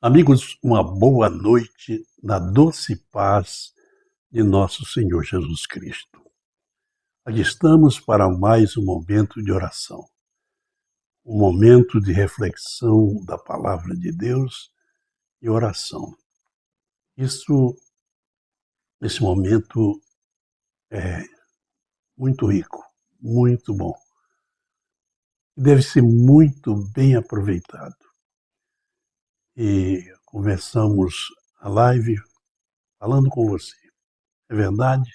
Amigos, uma boa noite na doce paz de nosso Senhor Jesus Cristo. Aqui estamos para mais um momento de oração, um momento de reflexão da palavra de Deus e oração. Esse momento é muito rico, muito bom, e deve ser muito bem aproveitado. E começamos a live falando com você. É verdade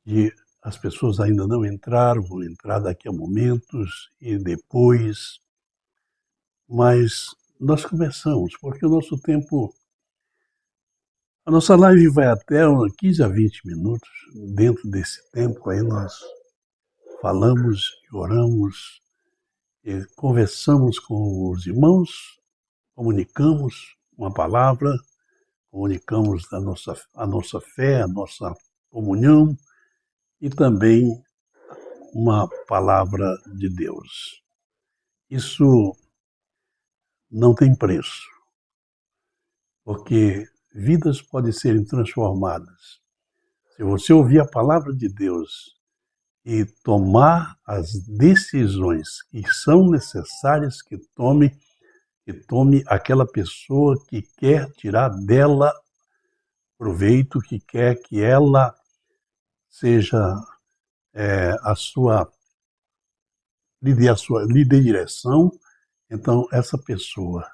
que as pessoas ainda não entraram, vão entrar daqui a momentos e depois, mas nós começamos, porque o nosso tempo, a nossa live vai até 15 a 20 minutos. Dentro desse tempo aí nós falamos e oramos, e conversamos com os irmãos, comunicamos uma palavra, comunicamos a nossa fé, a nossa comunhão e também uma palavra de Deus. Isso não tem preço, porque vidas podem ser transformadas. Se você ouvir a palavra de Deus e tomar as decisões que são necessárias que tome aquela pessoa que quer tirar dela proveito, que quer que ela seja lhe dê direção, então essa pessoa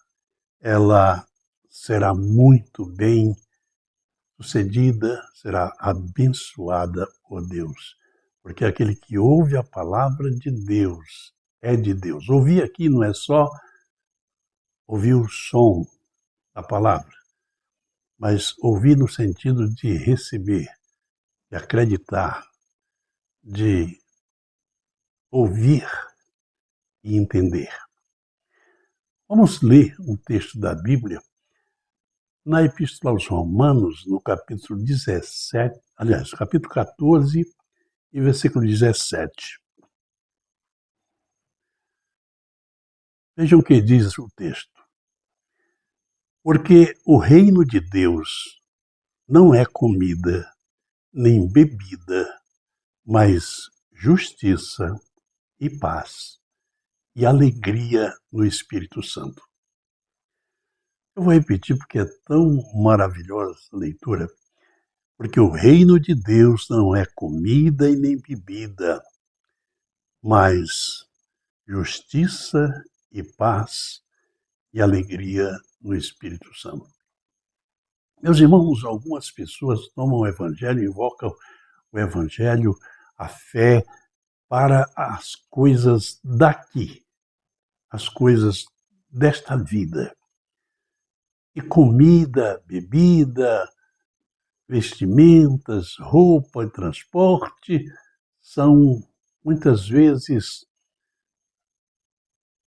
ela será muito bem sucedida, será abençoada por Deus, porque aquele que ouve a palavra de Deus é de Deus. Ouvir aqui não é só ouvir o som da palavra, mas ouvir no sentido de receber, de acreditar, de ouvir e entender. Vamos ler um texto da Bíblia na Epístola aos Romanos, no capítulo 17, capítulo 14 e versículo 17. Vejam o que diz o texto. Porque o reino de Deus não é comida nem bebida, mas justiça e paz e alegria no Espírito Santo. Eu vou repetir porque é tão maravilhosa essa leitura. Porque o reino de Deus não é comida e nem bebida, mas justiça e paz e alegria no Espírito Santo. Meus irmãos, algumas pessoas tomam o Evangelho, invocam o Evangelho, a fé, para as coisas daqui, as coisas desta vida. E comida, bebida, vestimentas, roupa e transporte são, muitas vezes,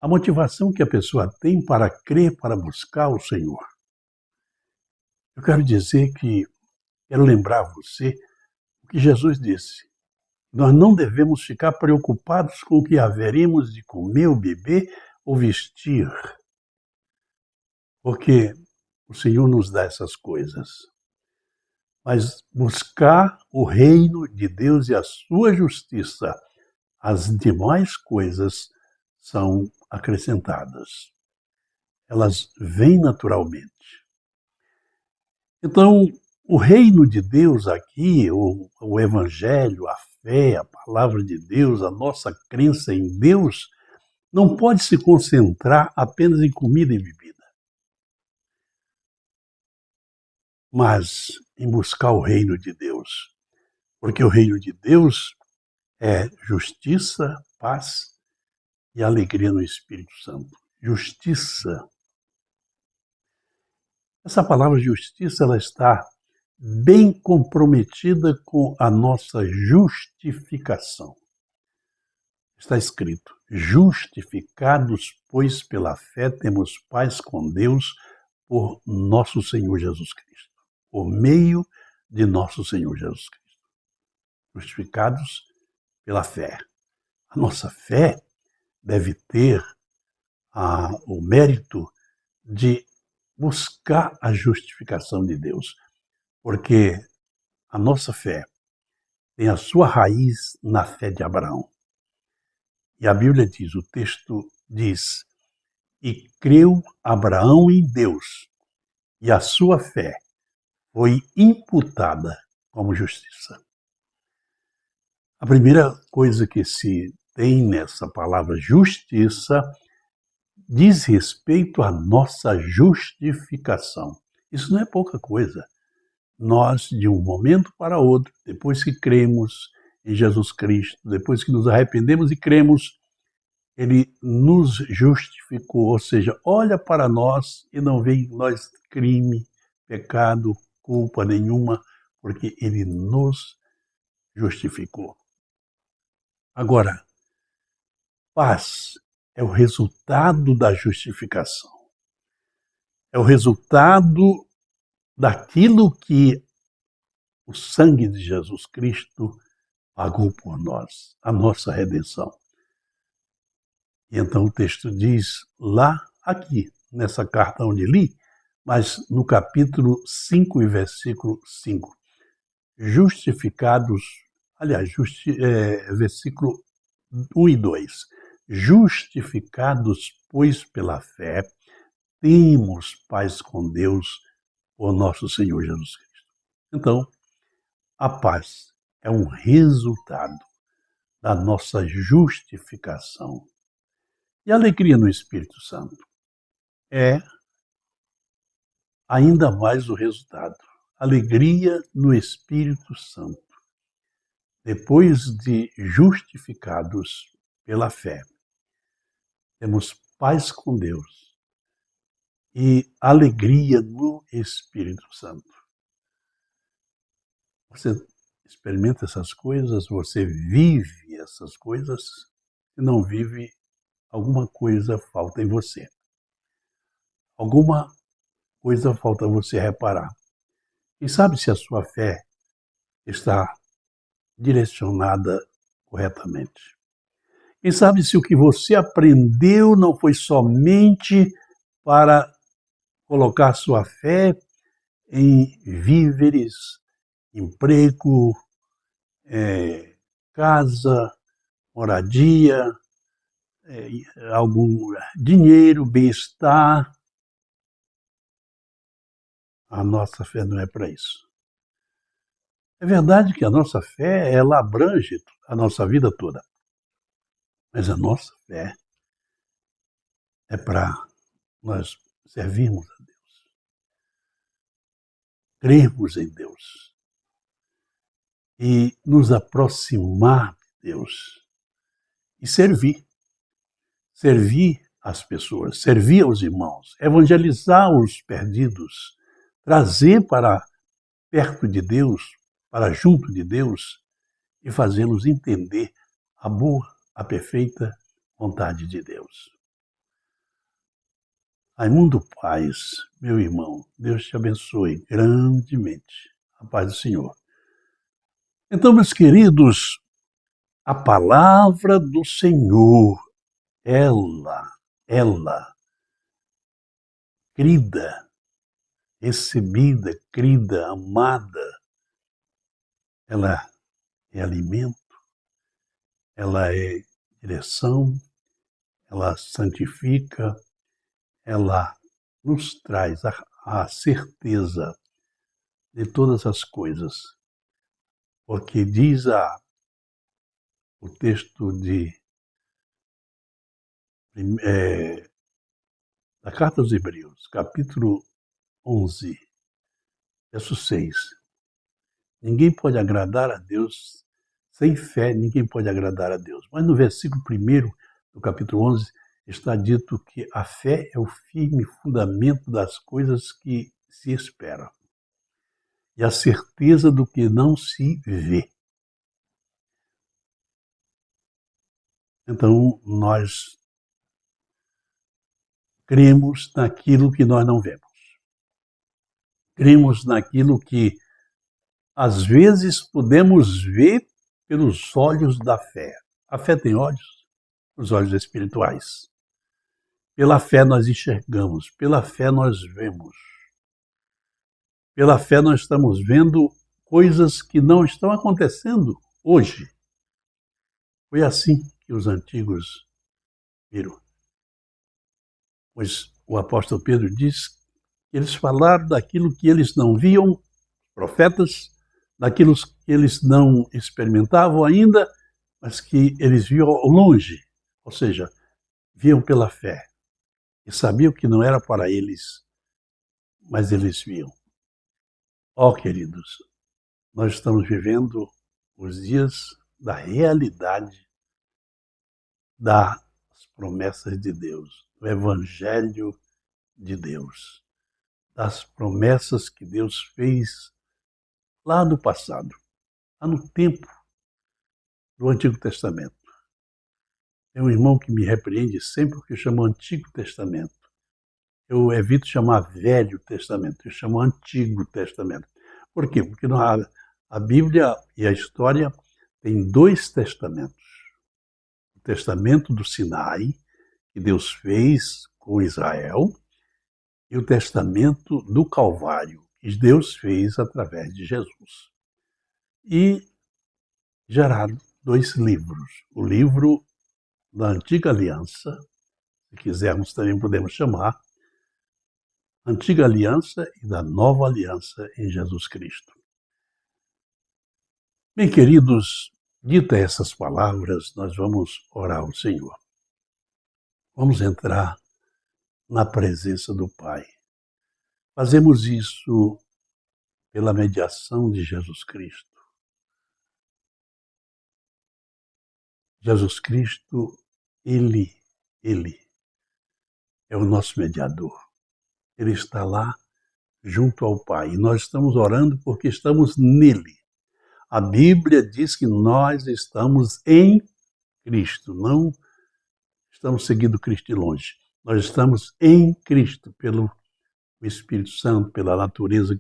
a motivação que a pessoa tem para crer, para buscar o Senhor. Eu quero lembrar a você o que Jesus disse. Nós não devemos ficar preocupados com o que haveremos de comer ou beber ou vestir, porque o Senhor nos dá essas coisas. Mas buscar o reino de Deus e a sua justiça, as demais coisas são acrescentadas. Elas vêm naturalmente. Então, o reino de Deus aqui, o Evangelho, a fé, a palavra de Deus, a nossa crença em Deus, não pode se concentrar apenas em comida e bebida, mas em buscar o reino de Deus. Porque o reino de Deus é justiça, paz e alegria no Espírito Santo. Justiça. Essa palavra justiça, ela está bem comprometida com a nossa justificação. Está escrito: justificados, pois pela fé temos paz com Deus por nosso Senhor Jesus Cristo, por meio de nosso Senhor Jesus Cristo. Justificados pela fé. A nossa fé deve ter o mérito de buscar a justificação de Deus, porque a nossa fé tem a sua raiz na fé de Abraão. E a Bíblia diz, o texto diz, e creu Abraão em Deus, e a sua fé foi imputada como justiça. A primeira coisa que se tem nessa palavra justiça diz respeito à nossa justificação. Isso não é pouca coisa. Nós, de um momento para outro, depois que cremos em Jesus Cristo, depois que nos arrependemos e cremos, Ele nos justificou, ou seja, olha para nós e não vê em nós crime, pecado, culpa nenhuma, porque Ele nos justificou. Agora, paz é o resultado da justificação. É o resultado daquilo que o sangue de Jesus Cristo pagou por nós, a nossa redenção. E então o texto diz lá, aqui, nessa carta onde li, mas no capítulo 5 e versículo 5, justificados, aliás, versículo 1 e 2, justificados, pois, pela fé, temos paz com Deus, por nosso Senhor Jesus Cristo. Então, a paz é um resultado da nossa justificação. E a alegria no Espírito Santo é ainda mais o resultado. Alegria no Espírito Santo. Depois de justificados pela fé, temos paz com Deus e alegria no Espírito Santo. Você experimenta essas coisas, você vive essas coisas, se não vive, alguma coisa falta em você. Alguma coisa falta você reparar. E sabe se a sua fé está direcionada corretamente? Quem sabe se o que você aprendeu não foi somente para colocar sua fé em víveres, emprego, casa, moradia, algum dinheiro, bem-estar. A nossa fé não é para isso. É verdade que a nossa fé, ela abrange a nossa vida toda. Mas a nossa fé é para nós servirmos a Deus, crermos em Deus e nos aproximar de Deus e servir. Servir as pessoas, servir aos irmãos, evangelizar os perdidos, trazer para perto de Deus, para junto de Deus e fazê-los entender a boa, a perfeita vontade de Deus. Raimundo Paz, meu irmão, Deus te abençoe grandemente. A paz do Senhor. Então, meus queridos, a palavra do Senhor, ela, querida, recebida, querida, amada, ela é alimento, ela é direção, ela santifica, ela nos traz a certeza de todas as coisas. Porque diz o texto da Carta aos Hebreus, capítulo 11, verso 6. Ninguém pode agradar a Deus sem fé, ninguém pode agradar a Deus. Mas no versículo 1 do capítulo 11 está dito que a fé é o firme fundamento das coisas que se esperam e a certeza do que não se vê. Então, nós cremos naquilo que nós não vemos. Cremos naquilo que, às vezes, podemos ver pelos olhos da fé. A fé tem olhos, os olhos espirituais. Pela fé nós enxergamos, pela fé nós vemos. Pela fé nós estamos vendo coisas que não estão acontecendo hoje. Foi assim que os antigos viram. Pois o apóstolo Pedro diz que eles falaram daquilo que eles não viam, profetas, daquilo que eles não experimentavam ainda, mas que eles viam ao longe, ou seja, viam pela fé e sabiam que não era para eles, mas eles viam. Queridos, nós estamos vivendo os dias da realidade das promessas de Deus, do Evangelho de Deus, das promessas que Deus fez lá no passado, lá no tempo do Antigo Testamento. Tem um irmão que me repreende sempre porque chama Antigo Testamento. Eu evito chamar Velho Testamento, eu chamo Antigo Testamento. Por quê? Porque a Bíblia e a história têm dois testamentos. O testamento do Sinai, que Deus fez com Israel, e o testamento do Calvário, que Deus fez através de Jesus. E geraram dois livros. O livro da Antiga Aliança, se quisermos também podemos chamar, Antiga Aliança e da Nova Aliança em Jesus Cristo. Bem, queridos, dita essas palavras, nós vamos orar ao Senhor. Vamos entrar na presença do Pai. Fazemos isso pela mediação de Jesus Cristo. Jesus Cristo, Ele é o nosso mediador. Ele está lá junto ao Pai. E nós estamos orando porque estamos nele. A Bíblia diz que nós estamos em Cristo, não estamos seguindo Cristo de longe. Nós estamos em Cristo, pelo Espírito Santo, pela natureza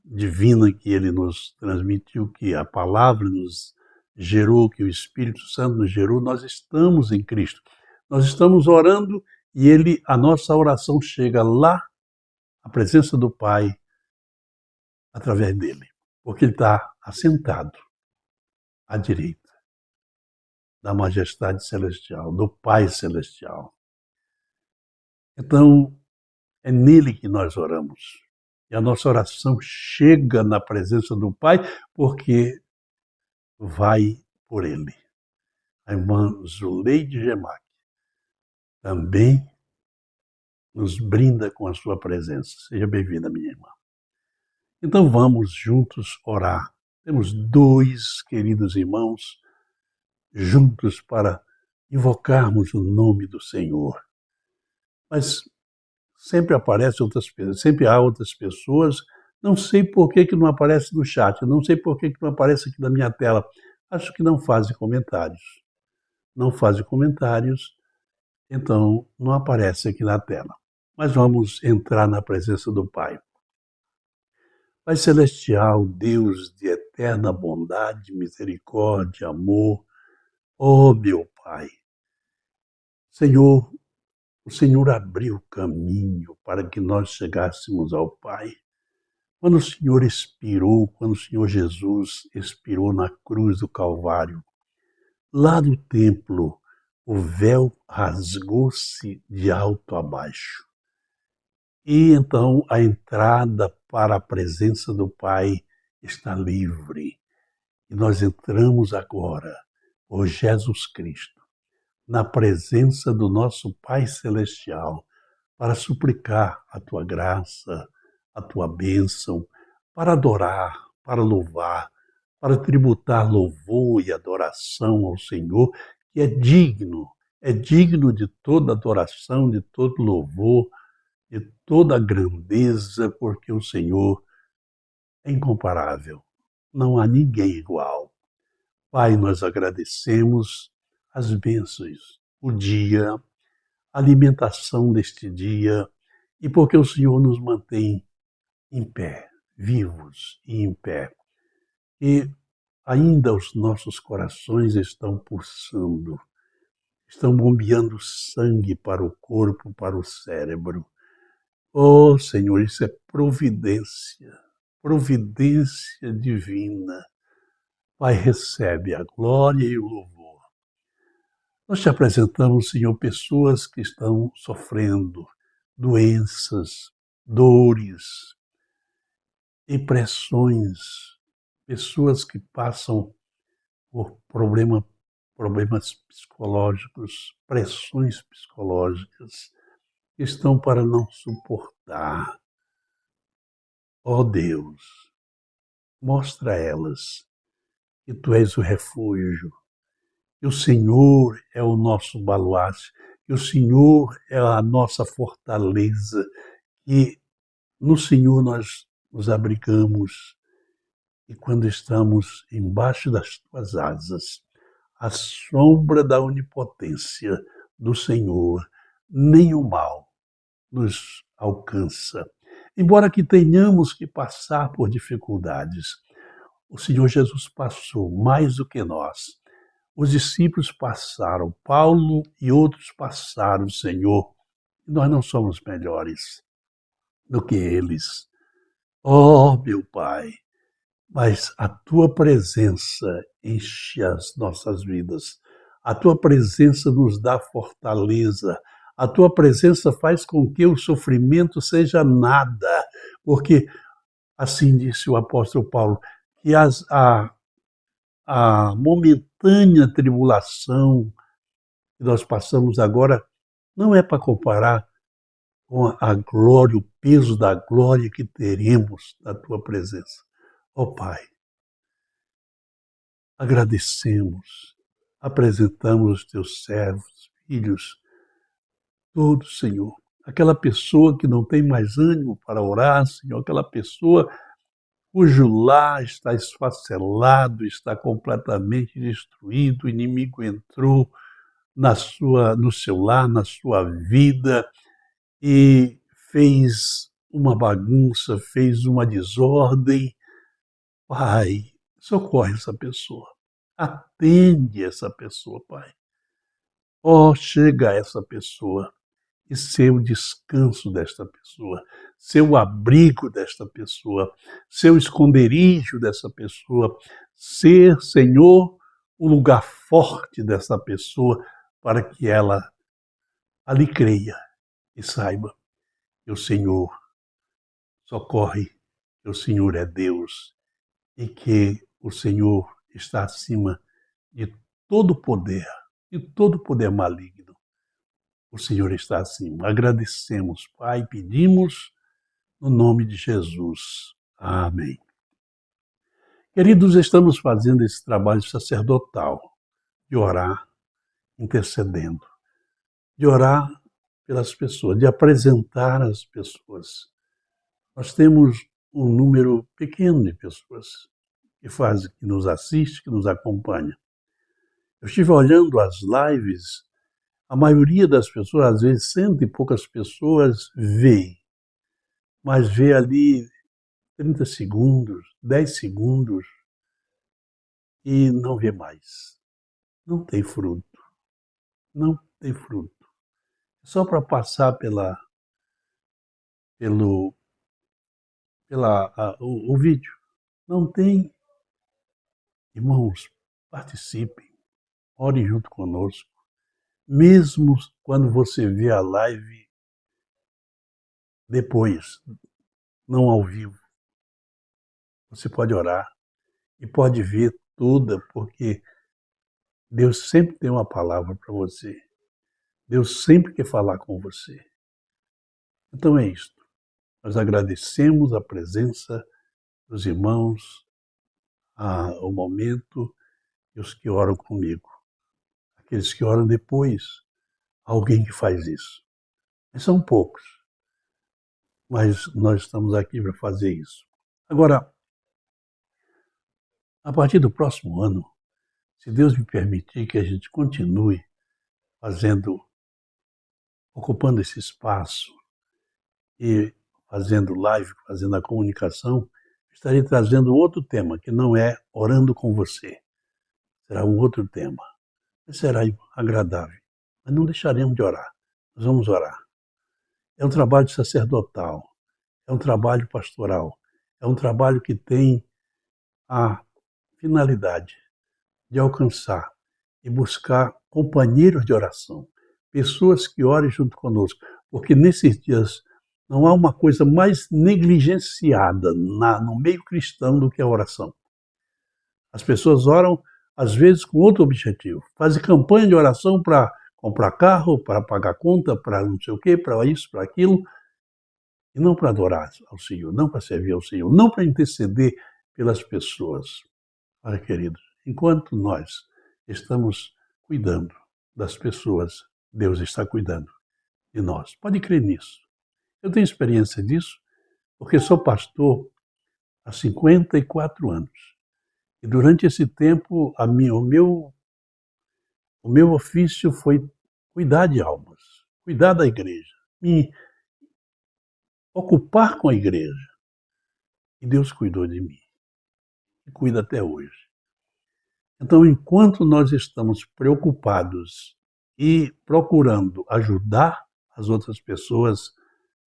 divina que Ele nos transmitiu, que a palavra nos gerou, que o Espírito Santo nos gerou. Nós estamos em Cristo. Nós estamos orando e a nossa oração chega lá, à presença do Pai, através dele, porque ele está assentado à direita da majestade celestial, do Pai celestial. Então, é nele que nós oramos. E a nossa oração chega na presença do Pai porque vai por ele. A irmã Zuleide Gemac também nos brinda com a sua presença. Seja bem-vinda, minha irmã. Então vamos juntos orar. Temos dois queridos irmãos juntos para invocarmos o nome do Senhor. Mas sempre há outras pessoas, não sei por que não aparece no chat, não sei por que não aparece aqui na minha tela. Acho que não fazem comentários. Não fazem comentários, então não aparece aqui na tela. Mas vamos entrar na presença do Pai. Pai celestial, Deus de eterna bondade, misericórdia, amor, meu Pai. Senhor, o Senhor abriu o caminho para que nós chegássemos ao Pai. Quando o Senhor expirou, quando o Senhor Jesus expirou na cruz do Calvário, lá no templo, o véu rasgou-se de alto a baixo. E então a entrada para a presença do Pai está livre. E nós entramos agora, por Jesus Cristo, na presença do nosso Pai Celestial, para suplicar a Tua graça, a Tua bênção, para adorar, para louvar, para tributar louvor e adoração ao Senhor, que é digno de toda adoração, de todo louvor, de toda grandeza, porque o Senhor é incomparável. Não há ninguém igual. Pai, nós agradecemos as bênçãos, o dia, a alimentação deste dia, e porque o Senhor nos mantém em pé, vivos e em pé. E ainda os nossos corações estão pulsando, estão bombeando sangue para o corpo, para o cérebro. Oh, Senhor, isso é providência, providência divina. Pai, recebe a glória e o louvor. Nós te apresentamos, Senhor, pessoas que estão sofrendo doenças, dores, impressões, pessoas que passam por problemas psicológicos, pressões psicológicas, que estão para não suportar. Ó Deus, mostra a elas que Tu és o refúgio, que o Senhor é o nosso baluarte, que o Senhor é a nossa fortaleza, que no Senhor nós nos abrigamos e quando estamos embaixo das Tuas asas, à sombra da onipotência do Senhor, nenhum mal nos alcança. Embora que tenhamos que passar por dificuldades, o Senhor Jesus passou mais do que nós. Os discípulos passaram, Paulo e outros passaram, Senhor, e nós não somos melhores do que eles. Oh, meu Pai, mas a Tua presença enche as nossas vidas. A Tua presença nos dá fortaleza. A Tua presença faz com que o sofrimento seja nada, porque, assim disse o apóstolo Paulo, que a momentânea tribulação que nós passamos agora não é para comparar com a glória, o peso da glória que teremos na Tua presença. Ó Pai, agradecemos, apresentamos os Teus servos, filhos, todos, Senhor. Aquela pessoa que não tem mais ânimo para orar, Senhor, aquela pessoa cujo lar está esfacelado, está completamente destruído, o inimigo entrou no seu lar, na sua vida e fez uma bagunça, fez uma desordem. Pai, socorre essa pessoa, atende essa pessoa, Pai. Oh, chega a essa pessoa e ser o descanso desta pessoa, ser o abrigo desta pessoa, ser o esconderijo dessa pessoa, ser, Senhor, o lugar forte dessa pessoa para que ela ali creia e saiba que o Senhor socorre, que o Senhor é Deus e que o Senhor está acima de todo poder, de todo poder maligno. O Senhor está acima. Agradecemos, Pai, pedimos no nome de Jesus. Amém. Queridos, estamos fazendo esse trabalho sacerdotal de orar, intercedendo, de orar pelas pessoas, de apresentar as pessoas. Nós temos um número pequeno de pessoas que nos assiste, que nos acompanha. Eu estive olhando as lives, a maioria das pessoas, às vezes 100 e poucas pessoas, vê, mas vê ali 30 segundos, 10 segundos e não vê mais. Não tem fruto. Não tem fruto. Só para passar o vídeo. Não tem. Irmãos, participem, orem junto conosco. Mesmo quando você vê a live depois, não ao vivo, você pode orar e pode ver toda, porque Deus sempre tem uma palavra para você. Deus sempre quer falar com você. Então é isto. Nós agradecemos a presença dos irmãos, o momento e os que oram comigo. Aqueles que oram depois, alguém que faz isso. Mas são poucos. Mas nós estamos aqui para fazer isso. Agora, a partir do próximo ano, se Deus me permitir que a gente continue ocupando esse espaço e fazendo live, fazendo a comunicação, estarei trazendo outro tema, que não é orando com você. Será um outro tema. Será agradável. mas não deixaremos de orar. Nós vamos orar. É um trabalho sacerdotal, é um trabalho pastoral, é um trabalho que tem a finalidade de alcançar e buscar companheiros de oração, pessoas que orem junto conosco, porque nesses dias não há uma coisa mais negligenciada no meio cristão do que a oração. As pessoas oram, às vezes, com outro objetivo. Fazem campanha de oração para comprar carro, para pagar conta, para não sei o quê, para isso, para aquilo, e não para adorar ao Senhor, não para servir ao Senhor, não para interceder pelas pessoas. Olha, queridos, enquanto nós estamos cuidando das pessoas, Deus está cuidando de nós. Pode crer nisso. Eu tenho experiência disso, porque sou pastor há 54 anos. E durante esse tempo, o meu ofício foi cuidar de almas, cuidar da igreja, me ocupar com a igreja. E Deus cuidou de mim, e cuida até hoje. Então, enquanto nós estamos preocupados e procurando ajudar as outras pessoas,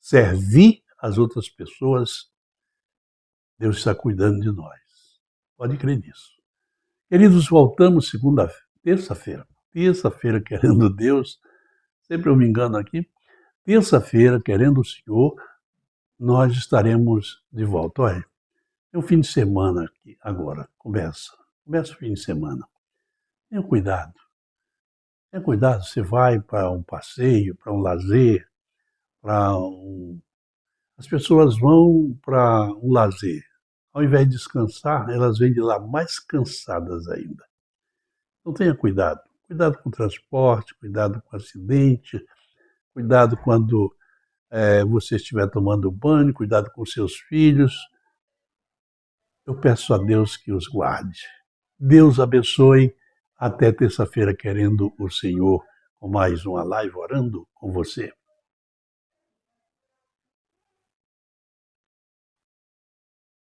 servir as outras pessoas, Deus está cuidando de nós. Pode crer nisso. Queridos, voltamos terça-feira, querendo Deus, sempre eu me engano aqui, terça-feira, querendo o Senhor, nós estaremos de volta. Olha, é um fim de semana aqui agora, começa o fim de semana. Tenha cuidado, você vai para um passeio, para um lazer, as pessoas vão para um lazer. Ao invés de descansar, elas vêm de lá mais cansadas ainda. Então tenha cuidado. Cuidado com o transporte, cuidado com o acidente, cuidado quando você estiver tomando banho, cuidado com seus filhos. Eu peço a Deus que os guarde. Deus abençoe. Até terça-feira, querendo o Senhor, com mais uma live orando com você.